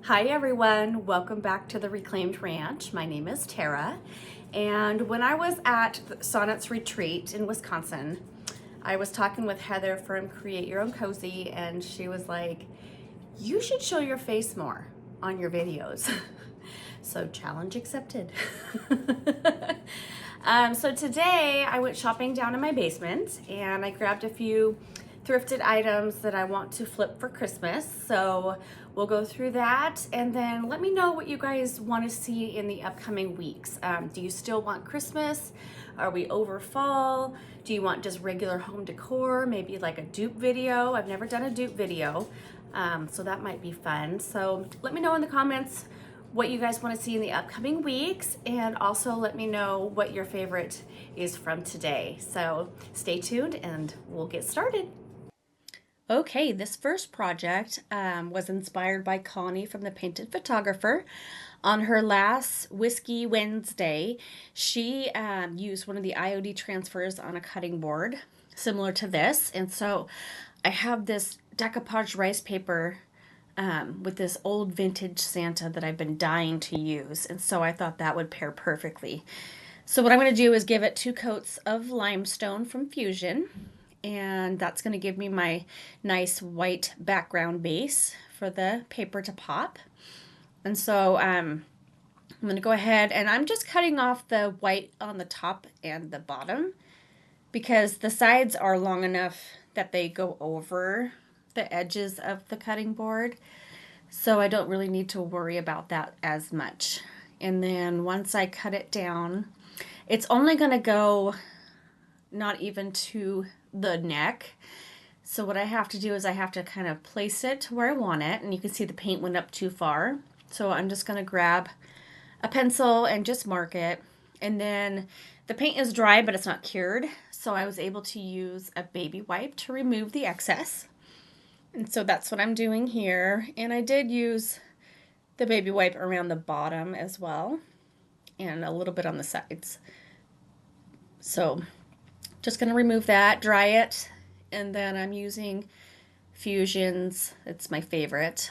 Hi everyone, welcome back to the Reclaimed Ranch. My name is Tara, and when I was at the Sonnet's retreat in Wisconsin, I was talking with Heather from Create Your Own Cozy, and she was like, you should show your face more on your videos. So challenge accepted. So today I went shopping down in my basement and I grabbed a few thrifted items that I want to flip for Christmas. So we'll go through that and then let me know what you guys want to see in the upcoming weeks. Do you still want Christmas? Are we over fall? Do you want just regular home decor? Maybe like a dupe video? I've never done a dupe video, so that might be fun. So let me know in the comments what you guys want to see in the upcoming weeks, and also let me know what your favorite is from today. So stay tuned and we'll get started. Okay, this first project was inspired by Connie from the Painted Photographer. On her last Whiskey Wednesday, she used one of the IOD transfers on a cutting board similar to this. And so I have this decoupage rice paper with this old vintage Santa that I've been dying to use. And so I thought that would pair perfectly. So what I'm going to do is give it 2 coats of limestone from Fusion. And that's going to give me my nice white background base for the paper to pop. And so I'm going to go ahead and I'm just cutting off the white on the top and the bottom because the sides are long enough that they go over the edges of the cutting board. So I don't really need to worry about that as much. And then once I cut it down, it's only going to go not even to the neck. So what I have to do is I have to kind of place it to where I want it. And you can see the paint went up too far. So I'm just going to grab a pencil and just mark it. And then the paint is dry, but it's not cured. So I was able to use a baby wipe to remove the excess. And so that's what I'm doing here. And I did use the baby wipe around the bottom as well, and a little bit on the sides. So just going to remove that, dry it, and then I'm using Fusion's, it's my favorite,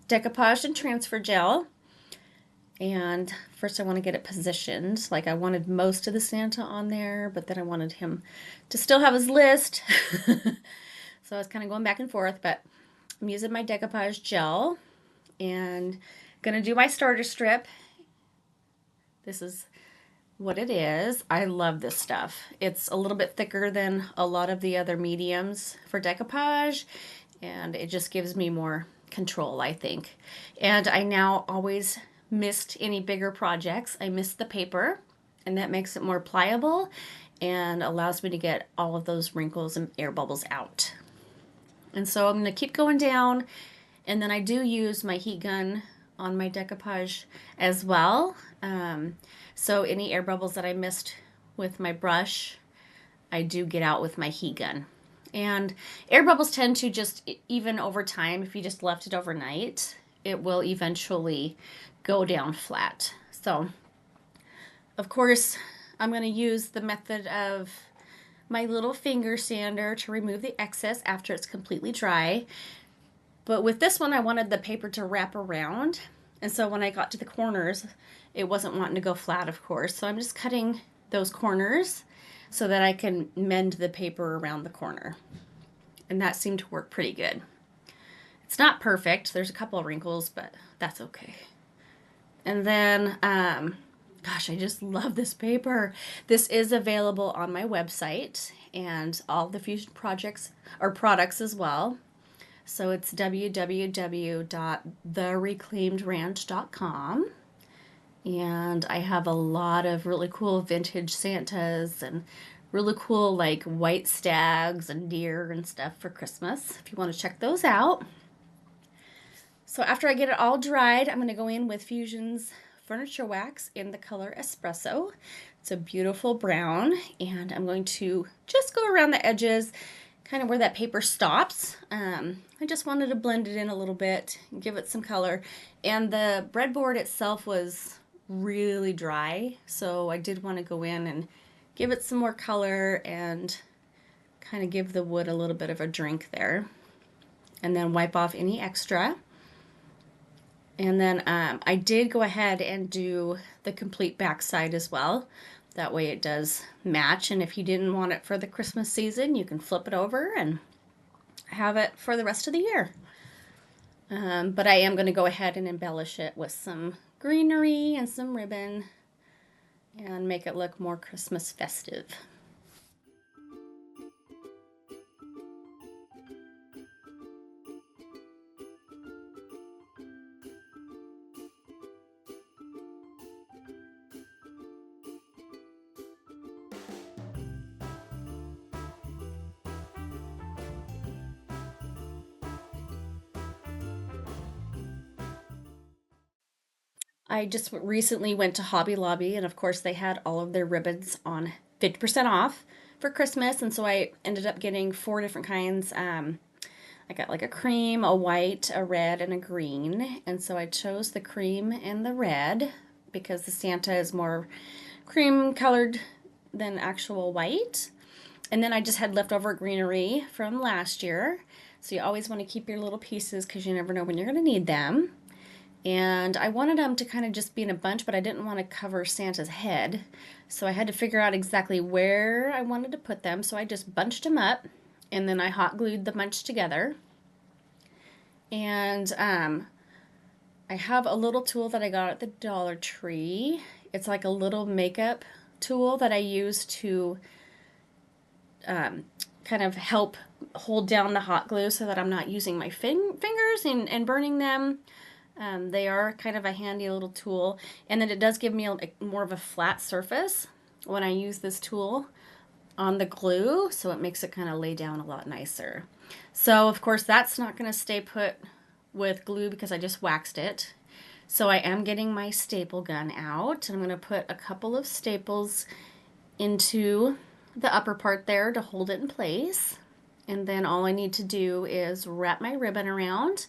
decoupage and transfer gel. And first I want to get it positioned. Like I wanted most of the Santa on there, but then I wanted him to still have his list. So I was kind of going back and forth, but I'm using my decoupage gel and going to do my starter strip. This is what it is. I love this stuff. It's a little bit thicker than a lot of the other mediums for decoupage, and it just gives me more control, I think. And I now always missed any bigger projects. I missed the paper, and that makes it more pliable and allows me to get all of those wrinkles and air bubbles out. And so I'm going to keep going down, and then I do use my heat gun on my decoupage as well. So any air bubbles that I missed with my brush, I do get out with my heat gun. And air bubbles tend to just, even over time, if you just left it overnight, it will eventually go down flat. So, of course, I'm going to use the method of my little finger sander to remove the excess after it's completely dry. But with this one, I wanted the paper to wrap around. And so when I got to the corners, it wasn't wanting to go flat, of course. So I'm just cutting those corners so that I can mend the paper around the corner. And that seemed to work pretty good. It's not perfect. There's a couple of wrinkles, but that's okay. And then, gosh, I just love this paper. This is available on my website and all the Fusion projects or products as well. So it's www.thereclaimedranch.com. And I have a lot of really cool vintage Santas and really cool like white stags and deer and stuff for Christmas, if you want to check those out. So after I get it all dried, I'm going to go in with Fusion's Furniture Wax in the color Espresso. It's a beautiful brown, and I'm going to just go around the edges, kind of where that paper stops. I just wanted to blend it in a little bit, give it some color. And the breadboard itself was really dry, so I did want to go in and give it some more color and kind of give the wood a little bit of a drink there. And then wipe off any extra. And then I did go ahead and do the complete backside as well. That way it does match. And if you didn't want it for the Christmas season, you can flip it over and have it for the rest of the year. But I am going to go ahead and embellish it with some greenery and some ribbon and make it look more Christmas festive. I just recently went to Hobby Lobby, and of course they had all of their ribbons on 50% off for Christmas, and so I ended up getting 4 different kinds. I got like a cream, a white, a red, and a green, and so I chose the cream and the red because the Santa is more cream colored than actual white. And then I just had leftover greenery from last year, so you always want to keep your little pieces because you never know when you're going to need them. And I wanted them to kind of just be in a bunch, but I didn't want to cover Santa's head. So I had to figure out exactly where I wanted to put them. So I just bunched them up, and then I hot glued the bunch together. And I have a little tool that I got at the Dollar Tree. It's like a little makeup tool that I use to kind of help hold down the hot glue so that I'm not using my fingers and burning them. They are kind of a handy little tool, and then it does give me more of a flat surface when I use this tool on the glue, so it makes it kind of lay down a lot nicer. So of course that's not going to stay put with glue because I just waxed it. So I am getting my staple gun out, and I'm going to put a couple of staples into the upper part there to hold it in place. And then all I need to do is wrap my ribbon around,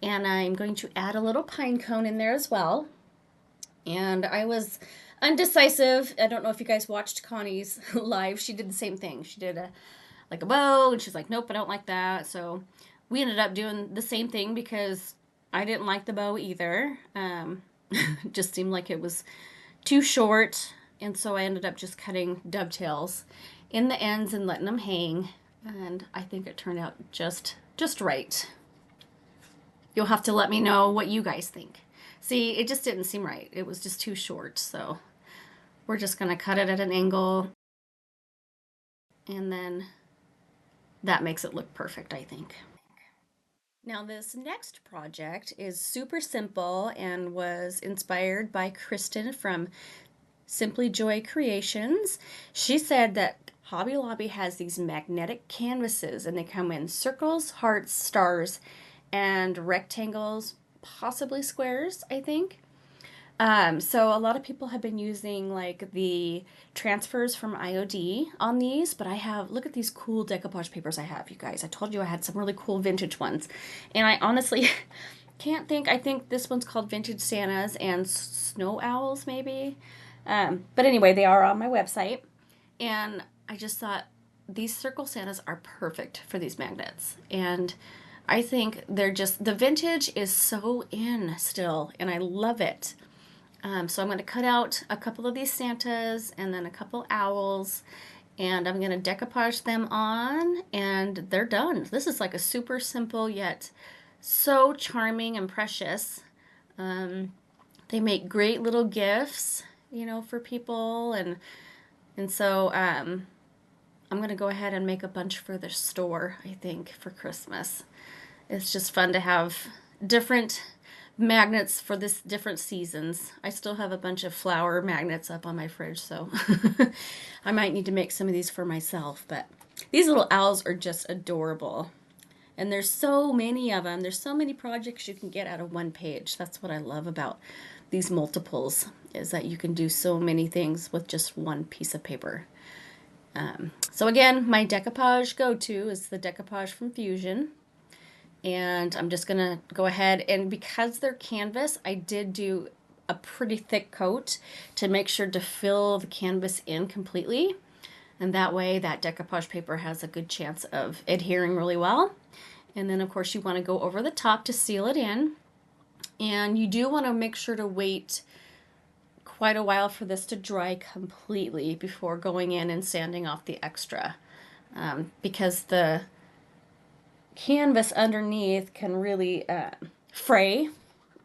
and I'm going to add a little pine cone in there as well. And I was undecisive. I don't know if you guys watched Connie's live. She did the same thing. She did a bow, and she's like, nope, I don't like that. So we ended up doing the same thing because I didn't like the bow either. It just seemed like it was too short, and so I ended up just cutting dovetails in the ends and letting them hang, and I think it turned out just right. You'll have to let me know what you guys think. See, it just didn't seem right. It was just too short, so we're just going to cut it at an angle, and then that makes it look perfect, I think. Now this next project is super simple and was inspired by Kristen from Simply Joy Creations. She said that Hobby Lobby has these magnetic canvases, and they come in circles, hearts, stars, and rectangles, possibly squares, I think. So a lot of people have been using like the transfers from IOD on these, but I have, look at these cool decoupage papers I have, you guys. I told you I had some really cool vintage ones, and I honestly can't think. I think this one's called Vintage Santas and Snow Owls, maybe. But anyway, they are on my website, and I just thought these circle Santas are perfect for these magnets, and I think they're just, the vintage is so in still, and I love it. So I'm going to cut out a couple of these Santas and then a couple owls, and I'm going to decoupage them on, and they're done. This is like a super simple yet so charming and precious. They make great little gifts, you know, for people, and so I'm going to go ahead and make a bunch for the store, I think, for Christmas. It's just fun to have different magnets for this different seasons. I still have a bunch of flower magnets up on my fridge, so I might need to make some of these for myself. But these little owls are just adorable, and there's so many of them. There's so many projects you can get out of one page. That's what I love about these multiples, is that you can do so many things with just one piece of paper. So again, my decoupage go-to is the decoupage from Fusion. And I'm just going to go ahead, and because they're canvas, I did do a pretty thick coat to make sure to fill the canvas in completely. And that way that decoupage paper has a good chance of adhering really well. And then of course you want to go over the top to seal it in. And you do want to make sure to wait quite a while for this to dry completely before going in and sanding off the extra, because the canvas underneath can really fray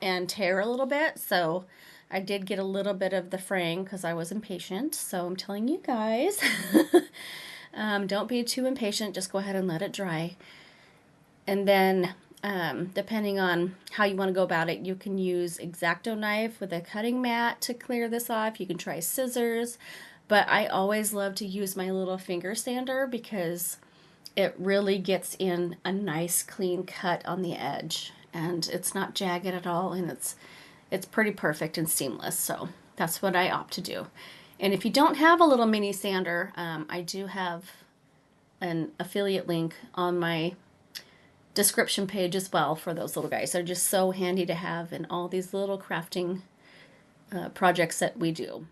and tear a little bit. So I did get a little bit of the fraying because I was impatient. So I'm telling you guys, don't be too impatient. Just go ahead and let it dry. And then depending on how you want to go about it, you can use X-Acto knife with a cutting mat to clear this off. You can try scissors, but I always love to use my little finger sander because it really gets in a nice clean cut on the edge, and it's not jagged at all, and it's pretty perfect and seamless. So that's what I opt to do. And if you don't have a little mini sander, I do have an affiliate link on my description page as well for those little guys. They're just so handy to have in all these little crafting projects that we do.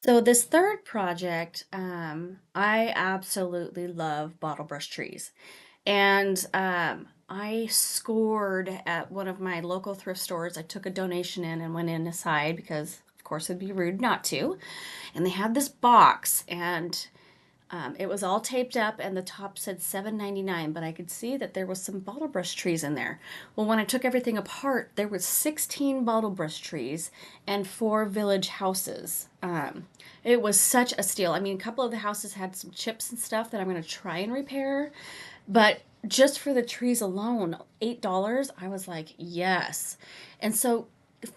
So this third project, I absolutely love Bottlebrush Trees. And I scored at one of my local thrift stores. I took a donation in and went in aside because, of course, it'd be rude not to. And they had this box, and it was all taped up, and the top said $7.99, but I could see that there was some Bottlebrush trees in there. Well, when I took everything apart, there was 16 Bottlebrush trees and 4 village houses. It was such a steal. I mean, a couple of the houses had some chips and stuff that I'm going to try and repair, but just for the trees alone, $8, I was like, yes. And so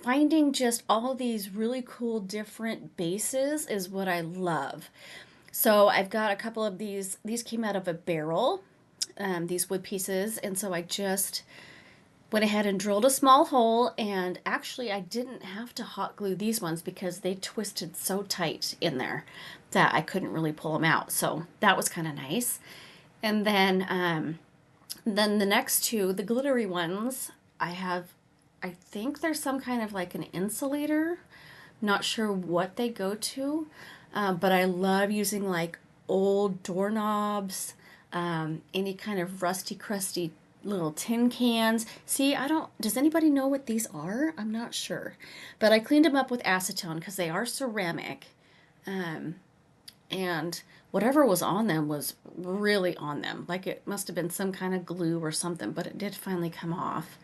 finding just all these really cool different bases is what I love. So I've got a couple of these. These came out of a barrel, these wood pieces. And so I just went ahead and drilled a small hole. And actually, I didn't have to hot glue these ones because they twisted so tight in there that I couldn't really pull them out. So that was kind of nice. And then the next two, the glittery ones, I think there's some kind of like an insulator. Not sure what they go to. But I love using like old doorknobs, any kind of rusty, crusty little tin cans. See, does anybody know what these are? I'm not sure. But I cleaned them up with acetone because they are ceramic. And whatever was on them was really on them. Like it must have been some kind of glue or something, but it did finally come off.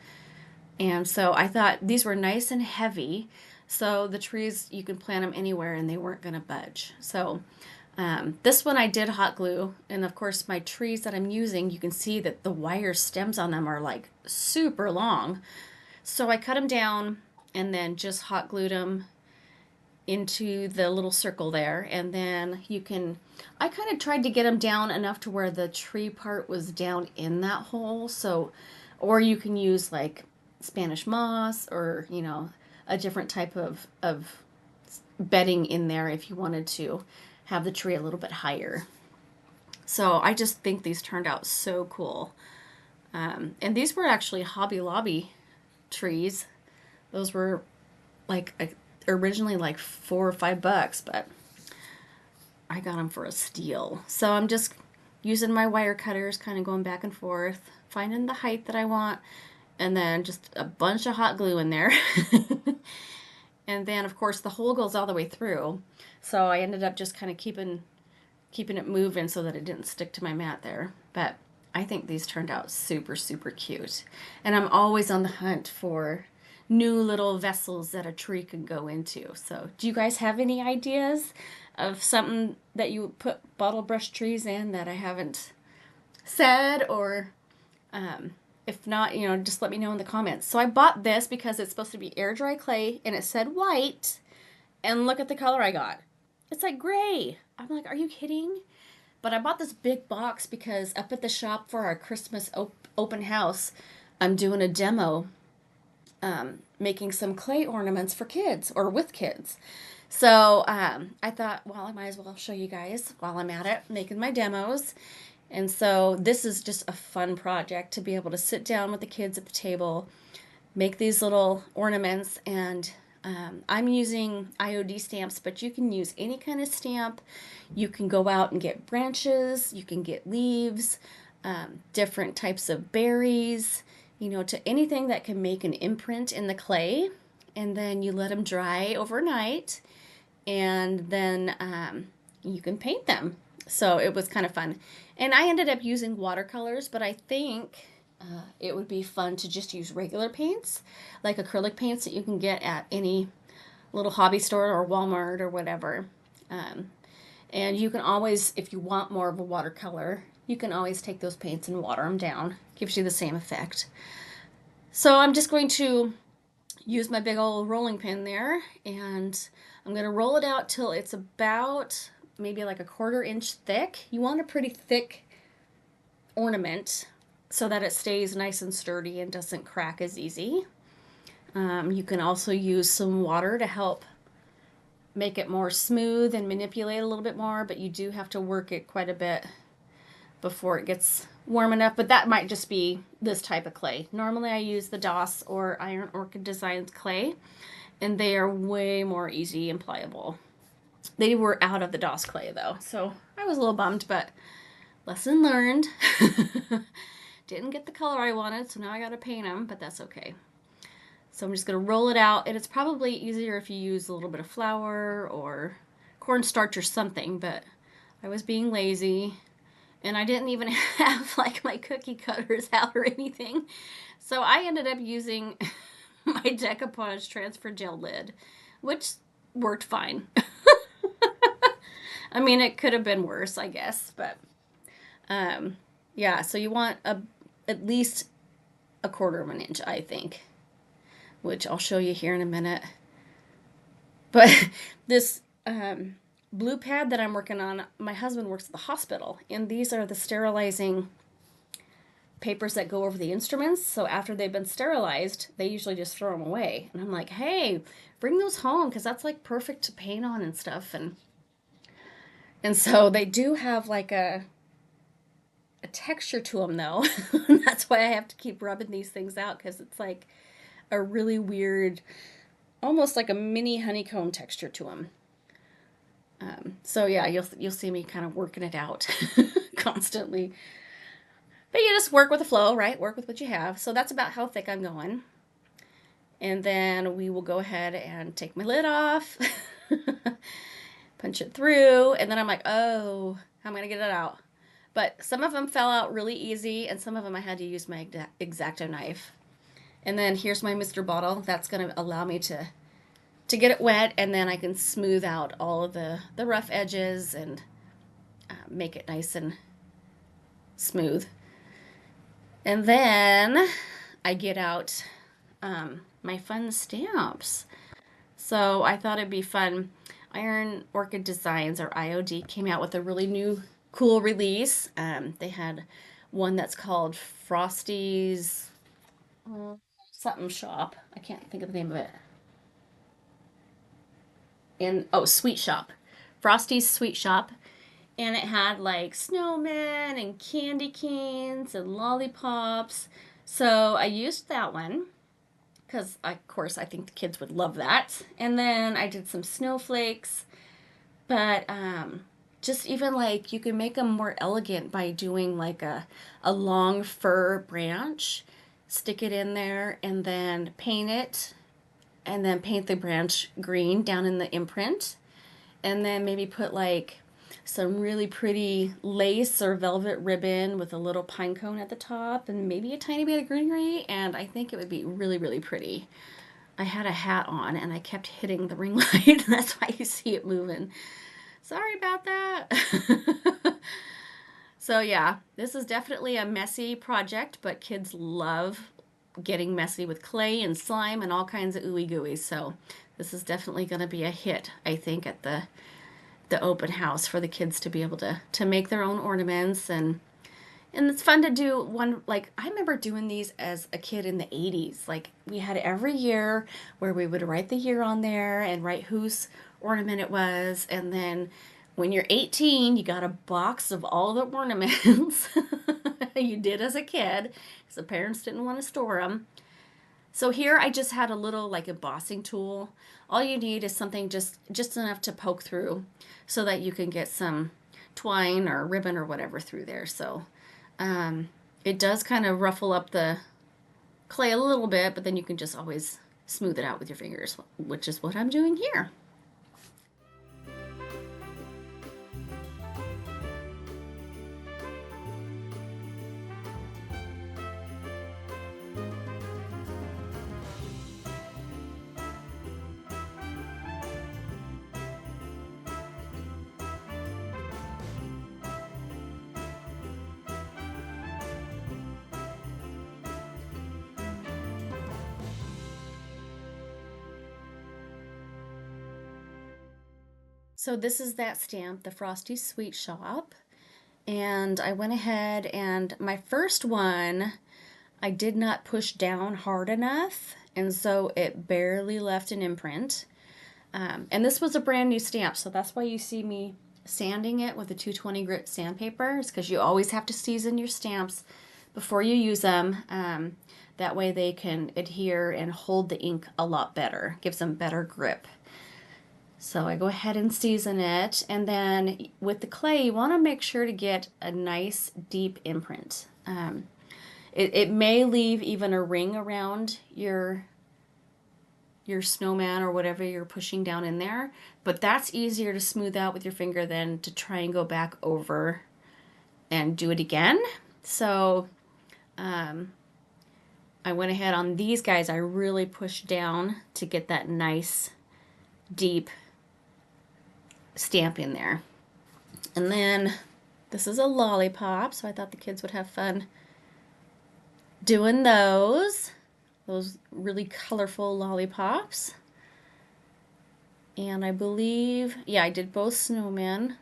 And so I thought these were nice and heavy. So the trees, you can plant them anywhere and they weren't going to budge. So this one I did hot glue. And of course my trees that I'm using, you can see that the wire stems on them are like super long. So I cut them down and then just hot glued them into the little circle there. And then I kind of tried to get them down enough to where the tree part was down in that hole. So, or you can use like Spanish moss or, a different type of bedding in there if you wanted to have the tree a little bit higher. So I just think these turned out so cool. And these were actually Hobby Lobby trees. Those were like originally like $4 or $5, but got them for a steal. So I'm just using my wire cutters, kind of going back and forth, finding the height that I want, and then just a bunch of hot glue in there. And then, of course, the hole goes all the way through. So I ended up just kind of keeping it moving so that it didn't stick to my mat there. But I think these turned out super, super cute. And I'm always on the hunt for new little vessels that a tree can go into. So do you guys have any ideas of something that you put Bottlebrush trees in that I haven't said? Or if not, just let me know in the comments. So I bought this because it's supposed to be air dry clay and it said white. And look at the color I got. It's like gray. I'm like, are you kidding? But I bought this big box because up at the shop for our Christmas open house, I'm doing a demo making some clay ornaments for kids or with kids. So I thought, well, I might as well show you guys while I'm at it, making my demos. And so this is just a fun project to be able to sit down with the kids at the table, make these little ornaments. And I'm using IOD stamps, but you can use any kind of stamp. You can go out and get branches, you can get leaves, different types of berries, to anything that can make an imprint in the clay. And then you let them dry overnight, and then you can paint them. So it was kind of fun. And I ended up using watercolors, but I think it would be fun to just use regular paints, like acrylic paints that you can get at any little hobby store or Walmart or whatever. And you can always, if you want more of a watercolor, you can always take those paints and water them down. Gives you the same effect. So I'm just going to use my big old rolling pin there, and I'm going to roll it out till it's about maybe like a 1/4 inch thick. You want a pretty thick ornament so that it stays nice and sturdy and doesn't crack as easy. You can also use some water to help make it more smooth and manipulate a little bit more, but you do have to work it quite a bit before it gets warm enough. But that might just be this type of clay. Normally I use the DOS or Iron Orchid Designs clay, and they are way more easy and pliable. They were out of the DOS clay though, so I was a little bummed, but lesson learned. Didn't get the color I wanted, so now I gotta paint them, but that's okay. So I'm just gonna roll it out, and it's probably easier if you use a little bit of flour or cornstarch or something, but I was being lazy, and I didn't even have like my cookie cutters out or anything. So I ended up using my decoupage transfer gel lid, which worked fine. I mean, it could have been worse, I guess, but yeah, so you want at least a 1/4 inch, I think, which I'll show you here in a minute. But this blue pad that I'm working on, my husband works at the hospital, and these are the sterilizing papers that go over the instruments. So after they've been sterilized, they usually just throw them away. And I'm like, hey, bring those home, because that's like perfect to paint on and stuff. And so they do have like a texture to them though. That's why I have to keep rubbing these things out, because it's like a really weird, almost like a mini honeycomb texture to them. So yeah, you'll see me kind of working it out constantly. But you just work with the flow, right? Work with what you have. So that's about how thick I'm going. And then we will go ahead and take my lid off, punch it through, and then I'm like, oh, how am I gonna get it out? But some of them fell out really easy, and some of them I had to use my X-Acto knife. And then here's my Mr. Bottle. That's gonna allow me to get it wet, and then I can smooth out all of the rough edges and make it nice and smooth. And then I get out my fun stamps. So I thought it'd be fun. Iron Orchid Designs, or IOD, came out with a really new, cool release. They had one that's called Frosty's something shop. I can't think of the name of it. And Sweet Shop. Frosty's Sweet Shop. And it had like snowmen and candy canes and lollipops. So I used that one because, of course, I think the kids would love that. And then I did some snowflakes. But just even like you can make them more elegant by doing like a long fir branch, stick it in there and then paint it, and then paint the branch green down in the imprint, and then maybe put like some really pretty lace or velvet ribbon with a little pine cone at the top and maybe a tiny bit of greenery, and I think it would be really, really pretty. I had a hat on and I kept hitting the ring light. That's why you see it moving. Sorry about that. So yeah, this is definitely a messy project, but kids love getting messy with clay and slime and all kinds of ooey gooey. So this is definitely going to be a hit, I think, at the open house for the kids to be able to make their own ornaments. And it's fun to do one, like, I remember doing these as a kid in the 80s. Like, we had every year where we would write the year on there and write whose ornament it was. And then when you're 18, you got a box of all the ornaments you did as a kid because the parents didn't want to store them. So here I just had a little like embossing tool. All you need is something just enough to poke through so that you can get some twine or ribbon or whatever through there. So it does kind of ruffle up the clay a little bit, but then you can just always smooth it out with your fingers, which is what I'm doing here. So this is that stamp, the Frosty Sweet Shop. And I went ahead and my first one, I did not push down hard enough. And so it barely left an imprint. And this was a brand new stamp. So that's why you see me sanding it with a 220 grit sandpaper. It's because you always have to season your stamps before you use them. That way they can adhere and hold the ink a lot better. Gives them better grip. So I go ahead and season it, and then with the clay, you want to make sure to get a nice deep imprint. It may leave even a ring around your snowman or whatever you're pushing down in there, but that's easier to smooth out with your finger than to try and go back over and do it again. So I went ahead on these guys, I really pushed down to get that nice deep stamp in there. And then this is a lollipop, so I thought the kids would have fun doing those really colorful lollipops. And I believe, yeah, I did both snowmen.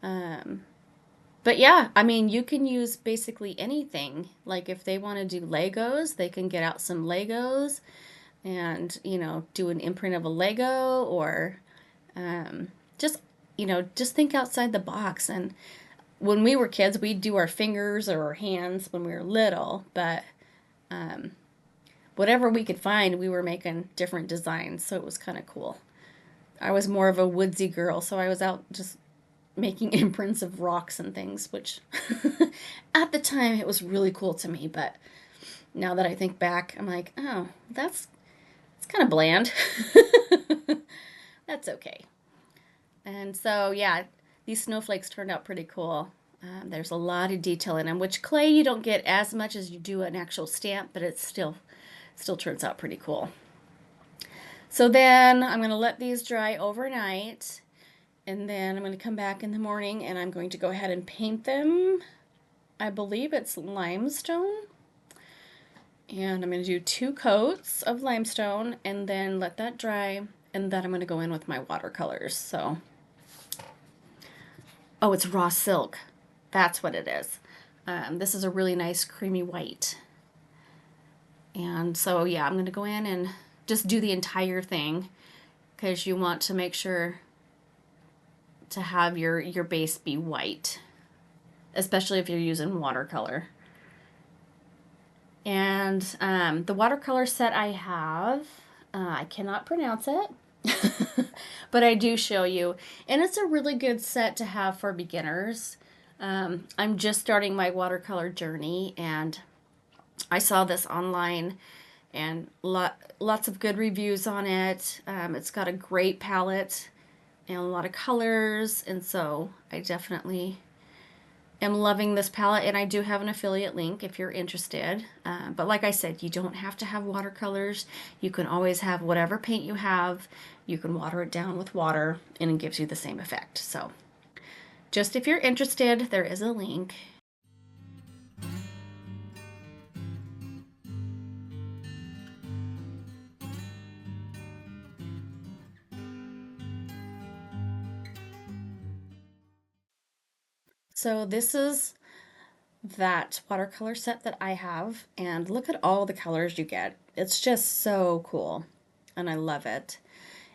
But yeah, I mean, you can use basically anything. Like if they want to do Legos, they can get out some Legos and, you know, do an imprint of a Lego, or just think outside the box. And when we were kids, we'd do our fingers or our hands when we were little, but whatever we could find, we were making different designs, so it was kind of cool. I was more of a woodsy girl, so I was out just making imprints of rocks and things, which at the time it was really cool to me, but now that I think back, I'm like, oh, it's kind of bland. That's okay. And so, yeah, these snowflakes turned out pretty cool. There's a lot of detail in them, which clay you don't get as much as you do an actual stamp, but it still turns out pretty cool. So then I'm going to let these dry overnight, and then I'm going to come back in the morning and I'm going to go ahead and paint them. I believe it's limestone. And I'm going to do 2 coats of limestone and then let that dry, and then I'm going to go in with my watercolors. So, oh, it's raw silk. That's what it is. This is a really nice creamy white. And so, yeah, I'm going to go in and just do the entire thing because you want to make sure to have your base be white, especially if you're using watercolor. And the watercolor set I have, I cannot pronounce it. but I do show you. And it's a really good set to have for beginners. I'm just starting my watercolor journey, and I saw this online, and lots of good reviews on it. It's got a great palette and a lot of colors, and so I definitely am loving this palette, and I do have an affiliate link if you're interested. But like I said, you don't have to have watercolors. You can always have whatever paint you have. You can water it down with water, and it gives you the same effect. So just if you're interested, there is a link. So this is that watercolor set that I have, and look at all the colors you get. It's just so cool, and I love it.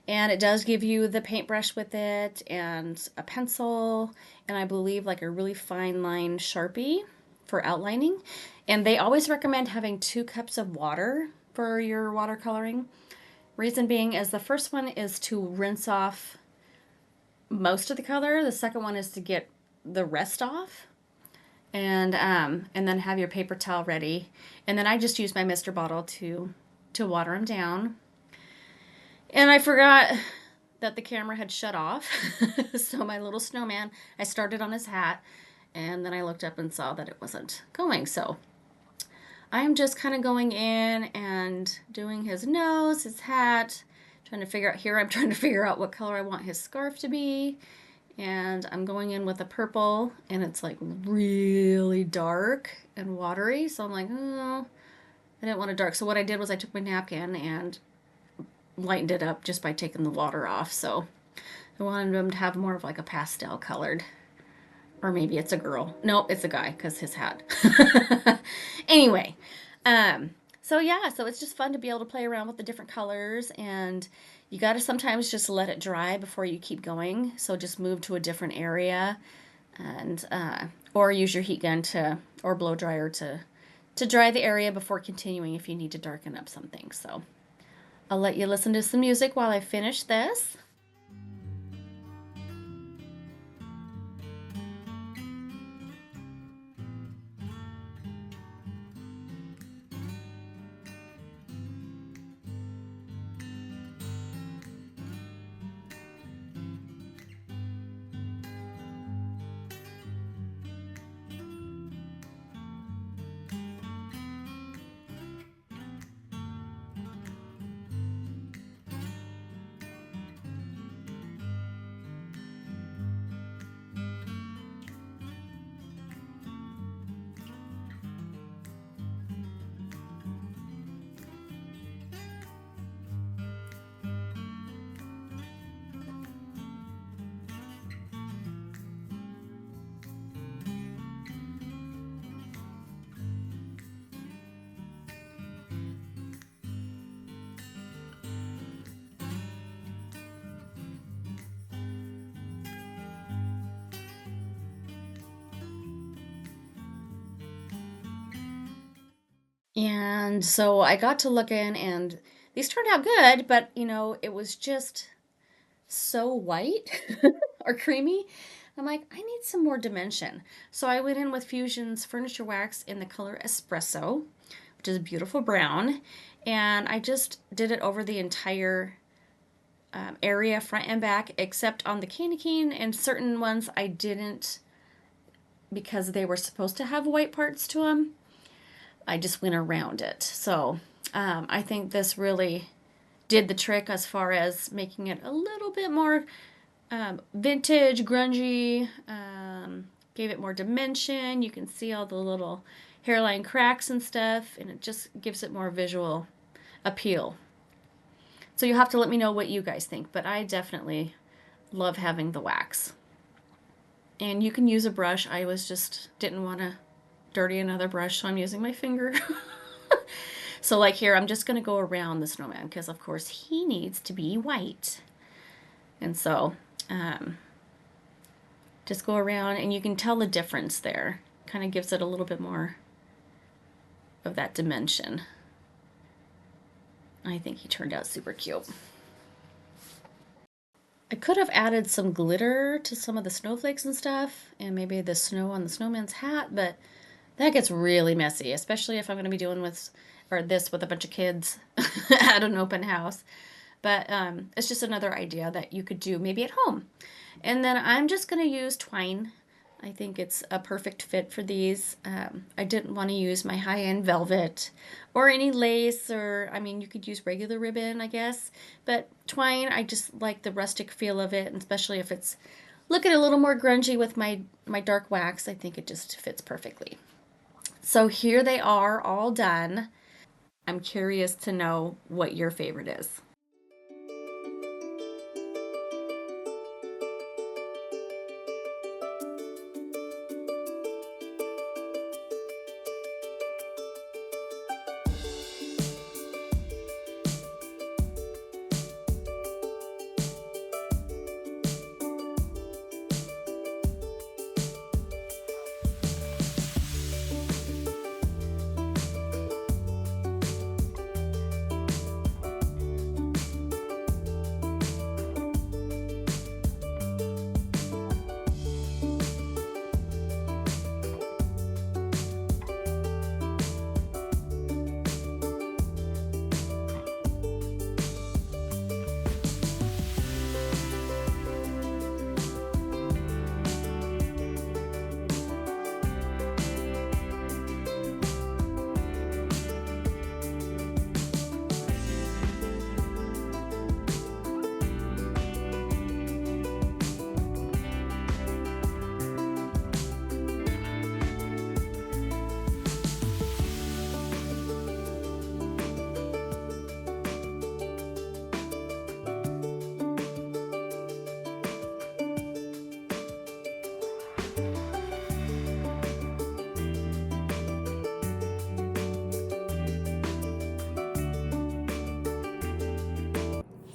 And it does give you the paintbrush with it, and a pencil, and I believe like a really fine line Sharpie for outlining. And they always recommend having 2 cups of water for your watercoloring. Reason being is the first one is to rinse off most of the color. The second one is to get the rest off, and then have your paper towel ready. And then I just use my Mr. bottle to water them down. And I forgot that the camera had shut off. So my little snowman, I started on his hat, and then I looked up and saw that it wasn't going. So I am just kind of going in and doing his nose, his hat, trying to figure out here. I'm trying to figure out what color I want his scarf to be. And I'm going in with a purple, and it's like really dark and watery. So I'm like, oh, I didn't want it dark. So what I did was I took my napkin and lightened it up just by taking the water off. So I wanted him to have more of like a pastel colored, or maybe it's a girl. No, it's a guy because his hat. Anyway, so yeah, so it's just fun to be able to play around with the different colors, and you got to sometimes just let it dry before you keep going. So just move to a different area, and or use your heat gun or blow dryer to dry the area before continuing if you need to darken up something. So I'll let you listen to some music while I finish this. And so I got to looking, and these turned out good, but it was just so white or creamy. I'm like, I need some more dimension. So I went in with Fusion's Furniture Wax in the color Espresso, which is a beautiful brown. And I just did it over the entire area, front and back, except on the candy cane, and certain ones I didn't because they were supposed to have white parts to them. I just went around it. So I think this really did the trick as far as making it a little bit more vintage, grungy, gave it more dimension. You can see all the little hairline cracks and stuff, and it just gives it more visual appeal. So you'll have to let me know what you guys think, but I definitely love having the wax. And you can use a brush. I didn't want to dirty another brush, so I'm using my finger. So like here, I'm just going to go around the snowman because of course he needs to be white. And so just go around, and you can tell the difference there. Kind of gives it a little bit more of that dimension. I think he turned out super cute. I could have added some glitter to some of the snowflakes and stuff, and maybe the snow on the snowman's hat, but that gets really messy, especially if I'm going to be doing this with a bunch of kids at an open house. But it's just another idea that you could do maybe at home. And then I'm just going to use twine. I think it's a perfect fit for these. I didn't want to use my high-end velvet or any lace, or I mean, you could use regular ribbon, I guess. But twine, I just like the rustic feel of it, and especially if it's looking a little more grungy with my dark wax, I think it just fits perfectly. So here they are all done. I'm curious to know what your favorite is.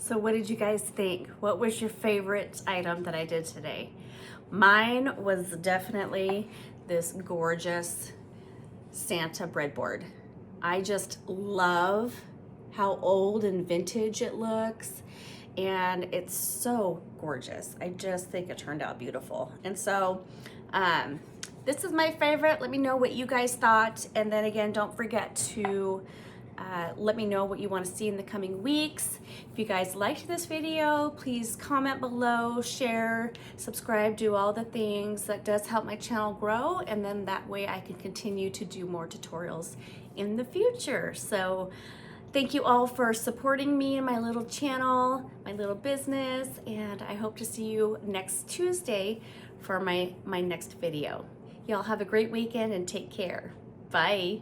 So what did you guys think? What was your favorite item that I did today? Mine was definitely this gorgeous Santa breadboard. I just love how old and vintage it looks, and it's so gorgeous. I just think it turned out beautiful. And so this is my favorite. Let me know what you guys thought, and then again, don't forget to let me know what you want to see in the coming weeks. If you guys liked this video, please comment below, share, subscribe, do all the things. That does help my channel grow, and then that way I can continue to do more tutorials in the future. So thank you all for supporting me and my little channel, my little business, and I hope to see you next Tuesday for my next video. Y'all have a great weekend and take care. Bye.